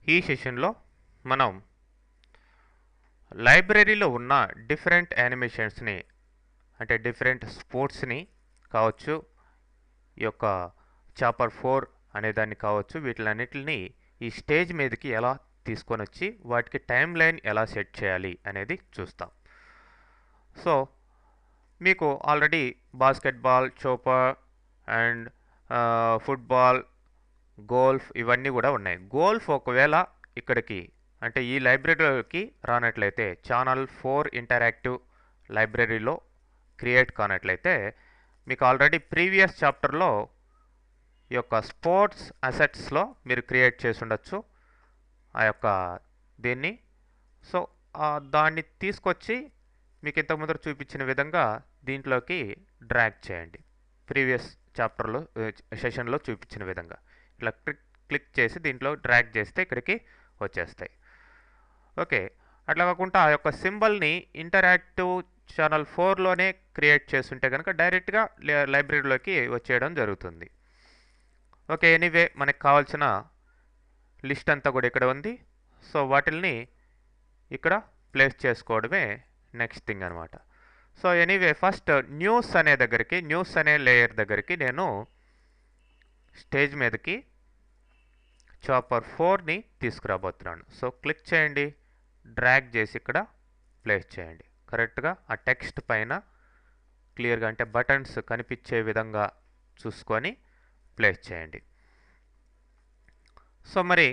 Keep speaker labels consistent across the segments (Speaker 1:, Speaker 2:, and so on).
Speaker 1: ఈ సెషన్లో మనం లైబ్రరీలో ఉన్న డిఫరెంట్ యానిమేషన్స్ని అంటే డిఫరెంట్ స్పోర్ట్స్ని కావచ్చు, ఈ యొక్క చాపర్ 4 అనేదాన్ని కావచ్చు, వీటిలన్నిటిని ఈ స్టేజ్ మీదకి ఎలా తీసుకొని వచ్చి వాటికి టైం లైన్ ఎలా సెట్ చేయాలి అనేది చూస్తాం. సో మీకు already basketball, chopper and football, golf ఇవన్నీ కూడా ఉన్నాయి. గోల్ఫ్ ఒకవేళ ఇక్కడికి అంటే ఈ లైబ్రరీలోకి రానట్లయితే, ఛానల్ 4 ఇంటరాక్టివ్ లైబ్రరీలో క్రియేట్ కానట్లయితే, మీకు ఆల్రెడీ ప్రీవియస్ చాప్టర్లో ఈ యొక్క స్పోర్ట్స్ అసెట్స్లో మీరు క్రియేట్ చేసి ఉండొచ్చు ఆ యొక్క దీన్ని. సో దాన్ని తీసుకొచ్చి మీకు ఇంత ముందర చూపించిన విధంగా దీంట్లోకి డ్రాగ్ చేయండి. ప్రీవియస్ చాప్టర్లో సెషన్లో చూపించిన విధంగా ఇట్లా క్లిక్ చేసి దీంట్లో డ్రాగ్ చేస్తే ఇక్కడికి వచ్చేస్తాయి. ఓకే, అట్లా కాకుండా ఆ యొక్క సింబల్ని ఇంటరాక్టివ్ ఛానల్ 4లోనే క్రియేట్ చేస్తుంటే కనుక డైరెక్ట్గా లైబ్రరీలోకి వచ్చేయడం జరుగుతుంది. ఓకే, ఎనీవే మనకు కావాల్సిన లిస్ట్ అంతా కూడా ఇక్కడ ఉంది. సో వాటిల్ని ఇక్కడ ప్లేస్ చేసుకోవడమే నెక్స్ట్ థింగ్ అనమాట. సో ఎనీవే ఫస్ట్ న్యూస్ అనే దగ్గరికి, న్యూస్ అనే లేయర్ దగ్గరికి నేను స్టేజ్ మీదకి చాపర్ 4ని తీసుకురాబోతున్నాను. సో క్లిక్ చేయండి, డ్రాగ్ చేసి ఇక్కడ ప్లేస్ చేయండి. కరెక్ట్గా ఆ టెక్స్ట్ పైన క్లియర్గా అంటే బటన్స్ కనిపించే విధంగా చూసుకొని ప్లేస్ చేయండి. సో మరి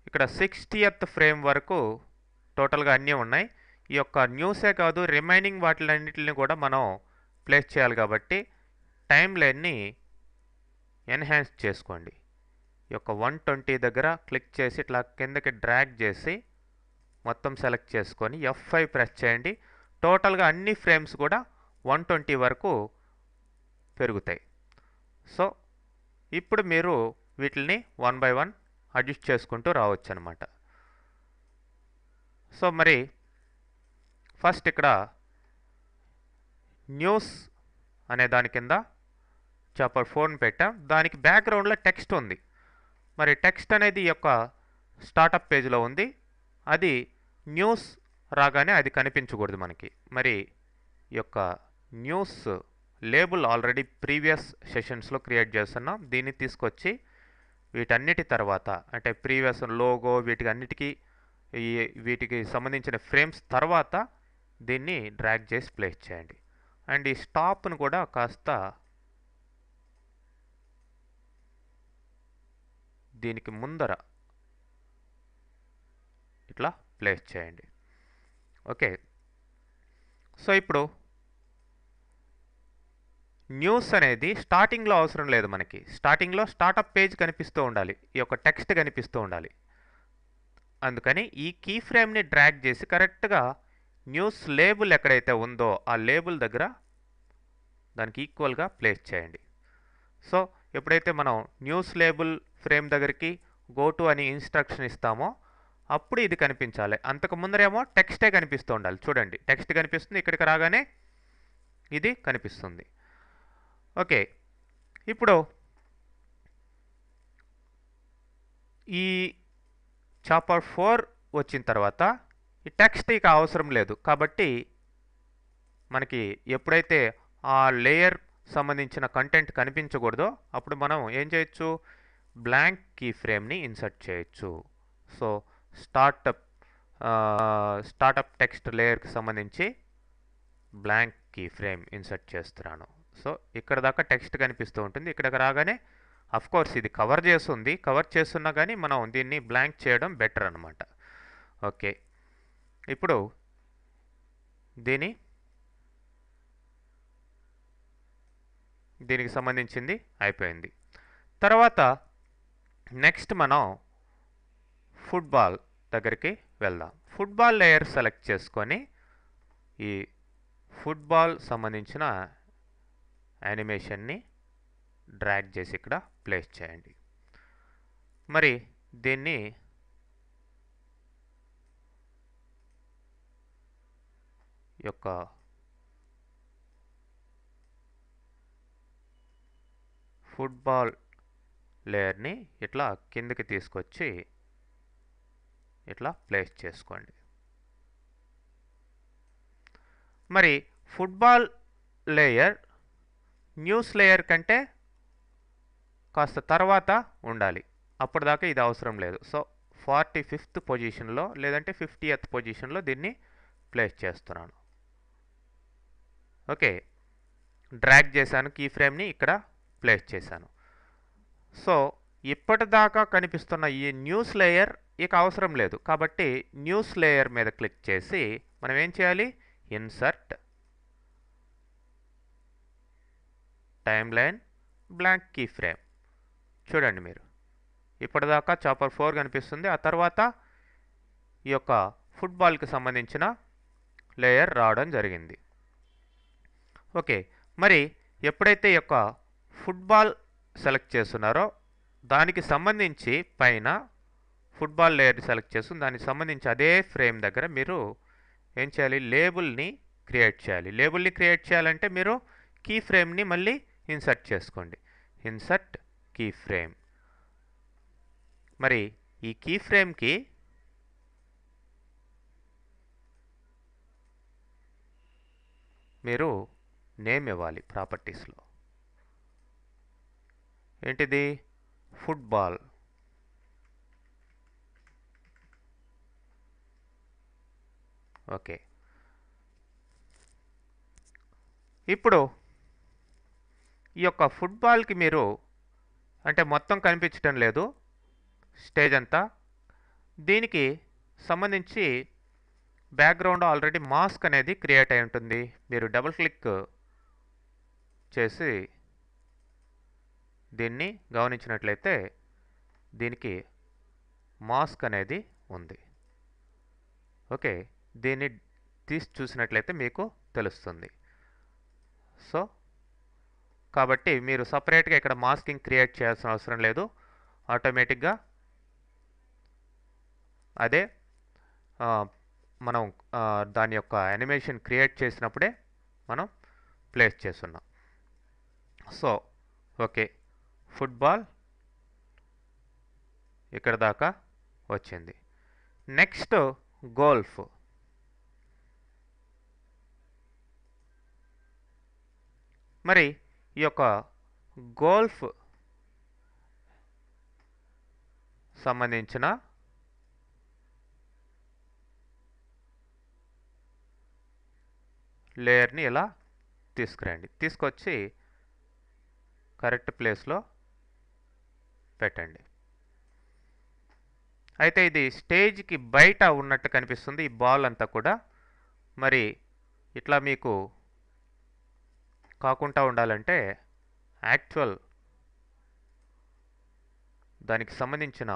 Speaker 1: ఇక్కడ 60th ఫ్రేమ్ వరకు టోటల్గా అన్నీ ఉన్నాయి. ఈ యొక్క న్యూసే కాదు, రిమైనింగ్ వాటిలన్నింటిని కూడా మనం ప్లేస్ చేయాలి కాబట్టి టైం లైన్ని ఎన్హాన్స్ చేసుకోండి. ఈ యొక్క 120 దగ్గర క్లిక్ చేసి ఇట్లా కిందకి డ్రాగ్ చేసి మొత్తం సెలెక్ట్ చేసుకొని F5 ప్రెస్ చేయండి. టోటల్గా అన్ని ఫ్రేమ్స్ కూడా 120 వరకు పెరుగుతాయి. సో ఇప్పుడు మీరు వీటిని 1 by 1 అడ్జస్ట్ చేసుకుంటూ రావచ్చు అనమాట. సో మరి ఫస్ట్ ఇక్కడ న్యూస్ అనే దాని కింద చాపర్ 4ని పెట్టాం. దానికి బ్యాక్గ్రౌండ్లో టెక్స్ట్ ఉంది. మరి టెక్స్ట్ అనేది ఈ యొక్క స్టార్టప్ పేజ్లో ఉంది. అది న్యూస్ రాగానే అది కనిపించకూడదు మనకి. మరి ఈ యొక్క న్యూస్ లేబుల్ ఆల్రెడీ ప్రీవియస్ సెషన్స్లో క్రియేట్ చేస్తున్నాం. దీన్ని తీసుకొచ్చి వీటన్నిటి తర్వాత అంటే ప్రీవియస్ లోగో వీటికి సంబంధించిన ఫ్రేమ్స్ తర్వాత దీన్ని డ్రాగ్ చేసి ప్లేస్ చేయండి. అండ్ ఈ స్టాప్ను కూడా కాస్త దీనికి ముందర ఇట్లా ప్లేస్ చేయండి. ఓకే, సో ఇప్పుడు న్యూస్ అనేది స్టార్టింగ్లో అవసరం లేదు మనకి. స్టార్టింగ్లో స్టార్టప్ పేజ్ కనిపిస్తూ ఉండాలి, ఈ యొక్క టెక్స్ట్ కనిపిస్తూ ఉండాలి. అందుకని ఈ కీ ఫ్రేమ్ని డ్రాగ్ చేసి కరెక్ట్గా న్యూస్ లేబుల్ ఎక్కడైతే ఉందో ఆ లేబుల్ దగ్గర దానికి ఈక్వల్గా ప్లేస్ చేయండి. సో ఎప్పుడైతే మనం న్యూస్ లేబుల్ ఫ్రేమ్ దగ్గరికి గో టు అని ఇన్స్ట్రక్షన్ ఇస్తామో అప్పుడు ఇది కనిపించాలి. అంతకు ముందరేమో టెక్స్టే కనిపిస్తూ ఉండాలి. చూడండి, టెక్స్ట్ కనిపిస్తుంది, ఇక్కడికి రాగానే ఇది కనిపిస్తుంది. ఓకే, ఇప్పుడు ఈ చాపర్ 4 వచ్చిన తర్వాత ఈ టెక్స్ట్ ఇక అవసరం లేదు కాబట్టి మనకి ఎప్పుడైతే ఆ లేయర్ సంబంధించిన కంటెంట్ కనిపించకూడదో అప్పుడు మనం ఏం చేయొచ్చు, బ్లాంక్ కీ ఫ్రేమ్ని ఇన్సర్ట్ చేయొచ్చు. సో స్టార్టప్ టెక్స్ట్ లేయర్కి సంబంధించి బ్లాంక్ కీ ఫ్రేమ్ ఇన్సర్ట్ చేస్తున్నాను. సో ఇక్కడ దాకా టెక్స్ట్ కనిపిస్తూ ఉంటుంది. ఇక్కడికి రాగానే కోర్స్ ఇది కవర్ చేస్తున్నా కానీ మనం దీన్ని బ్లాంక్ చేయడం బెటర్ అనమాట. ఓకే, ఇప్పుడు దీనికి సంబంధించింది అయిపోయింది. తర్వాత నెక్స్ట్ మనం ఫుట్బాల్ దగ్గరికి వెళ్దాం. ఫుట్బాల్ లేయర్ సెలెక్ట్ చేసుకొని ఈ ఫుట్బాల్ సంబంధించిన యానిమేషన్ని డ్రాగ్ చేసి ఇక్కడ ప్లేస్ చేయండి. మరి దీన్ని యొక్క ఫుట్బాల్ లేయర్ని ఇట్లా కిందకి తీసుకొచ్చి ఇట్లా ప్లేస్ చేసుకోండి. మరి ఫుట్బాల్ లేయర్ న్యూస్ లేయర్ కంటే కాస్త తర్వాత ఉండాలి. అప్పటిదాకా ఇది అవసరం లేదు. సో 45th పొజిషన్లో లేదంటే 50th పొజిషన్లో దీన్ని ప్లేస్ చేస్తున్నాను. ఓకే, డ్రాగ్ చేశాను, కీ ఫ్రేమ్ని ఇక్కడ ప్లేస్ చేశాను. సో ఇప్పటిదాకా కనిపిస్తున్న ఈ న్యూస్ లేయర్ ఇక అవసరం లేదు. కాబట్టి న్యూస్ లేయర్ మీద క్లిక్ చేసి మనం ఏం చేయాలి? Insert time line blank key frame. చూడండి, మీరు ఇప్పటిదాకా చాపర్ 4 కనిపిస్తుంది. ఆ తర్వాత ఈ యొక్క ఫుట్బాల్కి సంబంధించిన లేయర్ రావడం జరిగింది. ఓకే, మరి ఎప్పుడైతే ఈ యొక్క ఫుట్బాల్ సెలెక్ట్ చేస్తున్నారో దానికి సంబంధించి పైన ఫుట్బాల్ లేయర్ సెలెక్ట్ చేస్తుంది, దానికి సంబంధించి అదే ఫ్రేమ్ దగ్గర మీరు ఏం చేయాలి? లేబుల్ని క్రియేట్ చేయాలి. లేబుల్ని క్రియేట్ చేయాలంటే మీరు కీ ఫ్రేమ్ని మళ్ళీ ఇన్సర్ట్ చేసుకోండి. Insert key frame. మరి ఈ కీ ఫ్రేమ్కి మీరు నేమ్ ఇవ్వాలి. ప్రాపర్టీస్లో ఏంటిది? ఫుట్బాల్. ఓకే, ఇప్పుడు ఈ యొక్క ఫుట్బాల్కి మీరు అంటే మొత్తం కనిపించడం లేదు స్టేజ్ అంతా. దీనికి సంబంధించి బ్యాక్గ్రౌండ్ ఆల్రెడీ మాస్క్ అనేది క్రియేట్ అయి ఉంటుంది. మీరు డబుల్ క్లిక్ చేసి దీన్ని గమనించినట్లయితే దీనికి మాస్క్ అనేది ఉంది. ఓకే, దీన్ని తీసి చూసినట్లయితే మీకు తెలుస్తుంది. సో కాబట్టి మీరు సపరేట్గా ఇక్కడ మాస్కింగ్ క్రియేట్ చేయాల్సిన అవసరం లేదు. ఆటోమేటిక్గా అదే మనం దాని యొక్క యానిమేషన్ క్రియేట్ చేసినప్పుడే మనం ప్లేస్ చేస్తున్నాం. సో ఓకే, ఫుట్బాల్ ఇక్కడ దాకా వచ్చింది. Next golf. మరి ఈ యొక్క గోల్ఫ్ సంబంధించిన లేయర్ని ఇలా తీసుకురండి. తీసుకొచ్చి కరెక్ట్ ప్లేస్లో పెట్టండి. అయితే ఇది స్టేజ్కి బయట ఉన్నట్టు కనిపిస్తుంది ఈ బాల్ అంతా కూడా. మరి ఇట్లా మీకు కాకుండా ఉండాలంటే యాక్చువల్ దానికి సంబంధించిన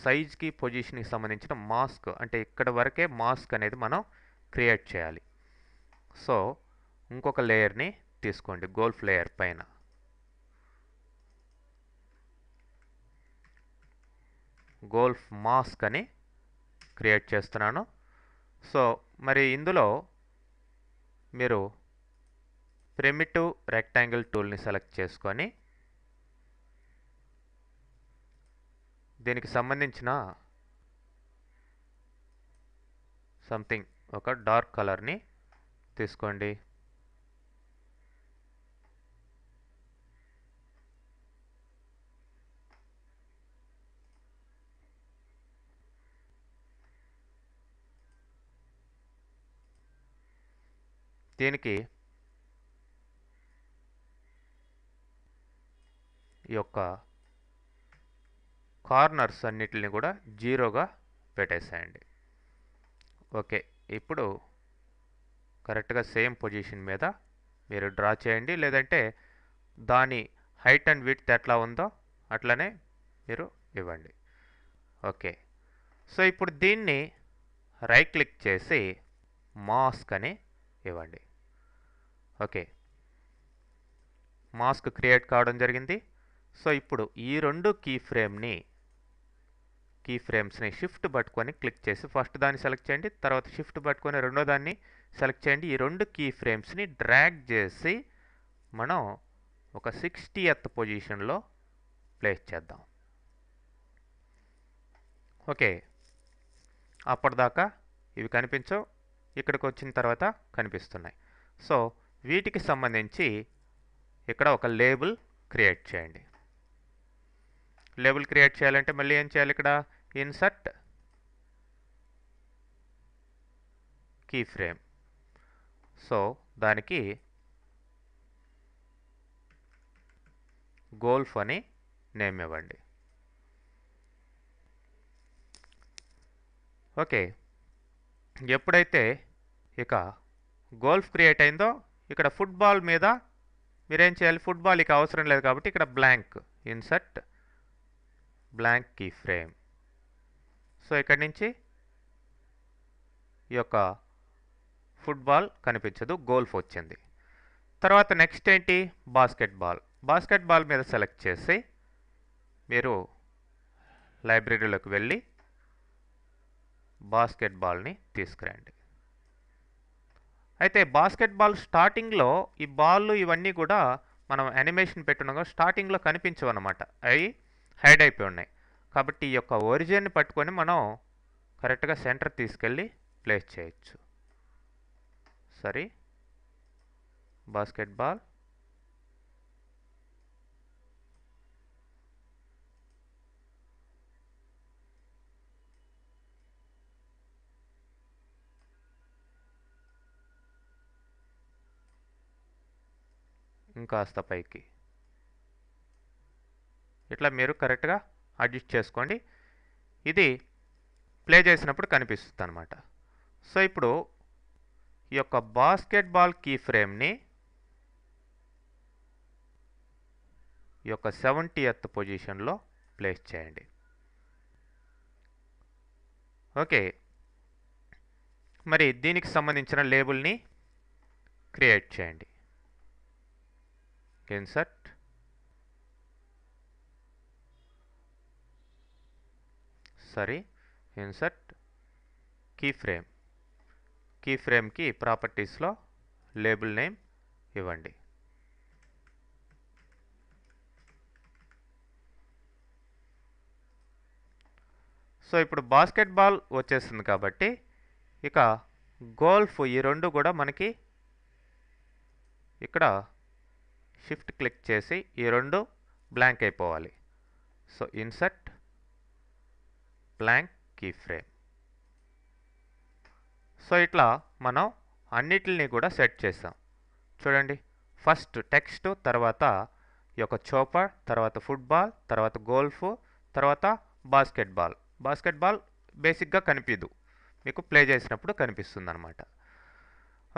Speaker 1: సైజ్కి పొజిషన్కి సంబంధించిన మాస్క్ అంటే ఇక్కడ వరకే మాస్క్ అనేది మనం క్రియేట్ చేయాలి. సో ఇంకొక లేయర్ని తీసుకోండి. గోల్ఫ్ లేయర్ పైన గోల్ఫ్ మాస్క్ అని క్రియేట్ చేస్తున్నాను. సో మరి ఇందులో మీరు ప్రిమిటివ్ రెక్టాంగిల్ టూల్ని సెలెక్ట్ చేసుకొని దీనికి సంబంధించిన సంథింగ్ ఒక డార్క్ కలర్ని తీసుకోండి. దీనికి ఈ యొక్క కార్నర్స్ అన్నిటిని కూడా జీరోగా పెట్టేసేయండి. ఓకే, ఇప్పుడు కరెక్ట్గా సేమ్ పొజిషన్ మీద మీరు డ్రా చేయండి. లేదంటే దాని హైట్ అండ్ విడ్త్ ఎట్లా ఉందో అట్లనే మీరు ఇవ్వండి. ఓకే, సో ఇప్పుడు దీన్ని రైట్ క్లిక్ చేసి మాస్క్ అని ఇవ్వండి. ఓకే, మాస్క్ క్రియేట్ కావడం జరిగింది. సో ఇప్పుడు ఈ రెండు కీ ఫ్రేమ్స్ని షిఫ్ట్ పట్టుకొని క్లిక్ చేసి ఫస్ట్ దాన్ని సెలెక్ట్ చేయండి, తర్వాత షిఫ్ట్ పట్టుకొని రెండో దాన్ని సెలెక్ట్ చేయండి. ఈ రెండు కీ ఫ్రేమ్స్ని డ్రాగ్ చేసి మనం ఒక 60th పొజిషన్లో ప్లేస్ చేద్దాం. ఓకే, అప్పటిదాకా ఇవి కనిపించవు, ఇక్కడికి వచ్చిన తర్వాత కనిపిస్తున్నాయి. సో వీటికి సంబంధించి ఇక్కడ ఒక లేబుల్ క్రియేట్ చేయండి. లేబుల్ క్రియేట్ చేయాలంటే మళ్ళీ ఏం చేయాలి, ఇక్కడ ఇన్సర్ట్ కీ ఫ్రేమ్. సో దానికి గోల్ఫ్ అని నేమ్ ఇవ్వండి. ఓకే, ఎప్పుడైతే ఇక గోల్ఫ్ క్రియేట్ అయిందో ఇక్కడ ఫుట్బాల్ మీద మీరేం చేయాలి, ఫుట్బాల్ ఇక అవసరం లేదు కాబట్టి ఇక్కడ blank, insert blank key frame. So ఇక్కడి నుంచి ఈ యొక్క ఫుట్బాల్ కనిపించదు, గోల్ఫ్ వచ్చింది. తర్వాత నెక్స్ట్ ఏంటి, బాస్కెట్బాల్. బాస్కెట్బాల్ మీద సెలెక్ట్ చేసి మీరు లైబ్రరీలోకి వెళ్ళి బాస్కెట్బాల్ని తీసుకురండి. అయితే బాస్కెట్బాల్ స్టార్టింగ్లో ఈ బాల్ ఇవన్నీ కూడా మనం యానిమేషన్ పెట్టున్నాగా స్టార్టింగ్లో కనిపించవు అన్నమాట, అవి హైడ్ అయిపోయి ఉన్నాయి. కాబట్టి ఈ యొక్క ఒరిజిన్ని పట్టుకొని మనం కరెక్ట్గా సెంటర్ తీసుకెళ్ళి ప్లేస్ చేయొచ్చు. సరే, బాస్కెట్బాల్ ఇంకాస్త పైకి, ఇట్లా మీరు కరెక్ట్గా అడ్జస్ట్ చేసుకోండి. ఇది ప్లే చేసినప్పుడు కనిపిస్తుంది అనమాట. సో ఇప్పుడు ఈ యొక్క బాస్కెట్బాల్ కీ ఫ్రేమ్ని ఈ యొక్క 70th పొజిషన్లో ప్లేస్ చేయండి. ఓకే, మరి దీనికి సంబంధించిన లేబుల్ని క్రియేట్ చేయండి. Insert insert key frame. Key ఫ్రేమ్కి ప్రాపర్టీస్లో లేబుల్ నేమ్ ఇవ్వండి. సో ఇప్పుడు బాస్కెట్బాల్ వచ్చేసింది కాబట్టి ఇక గోల్ఫ్ ఈ రెండు కూడా మనకి ఇక్కడ షిఫ్ట్ క్లిక్ చేసి ఈ రెండు బ్లాంక్ అయిపోవాలి. So insert blank key frame. So ఇట్లా మనం అన్నిటిని కూడా సెట్ చేసాం. చూడండి, ఫస్ట్ టెక్స్ట్, తర్వాత ఈ యొక్క చోపర్, తర్వాత ఫుట్బాల్, తర్వాత గోల్ఫ్, తర్వాత బాస్కెట్బాల్. బాస్కెట్బాల్ బేసిక్గా కనిపించదు, మీకు ప్లే చేసినప్పుడు కనిపిస్తుంది అనమాట.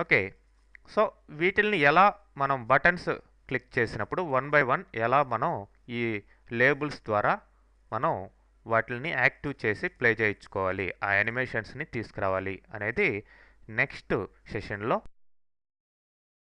Speaker 1: ఓకే, సో వీటిల్ని ఎలా మనం బటన్స్ క్లిక్ చేసినప్పుడు 1 by 1 ఎలా మనం ఈ లేబుల్స్ ద్వారా మనం వాటిని యాక్టివ్ చేసి ప్లే చేయించుకోవాలి, ఆ యానిమేషన్స్ని తీసుకురావాలి అనేది నెక్స్ట్ సెషన్లో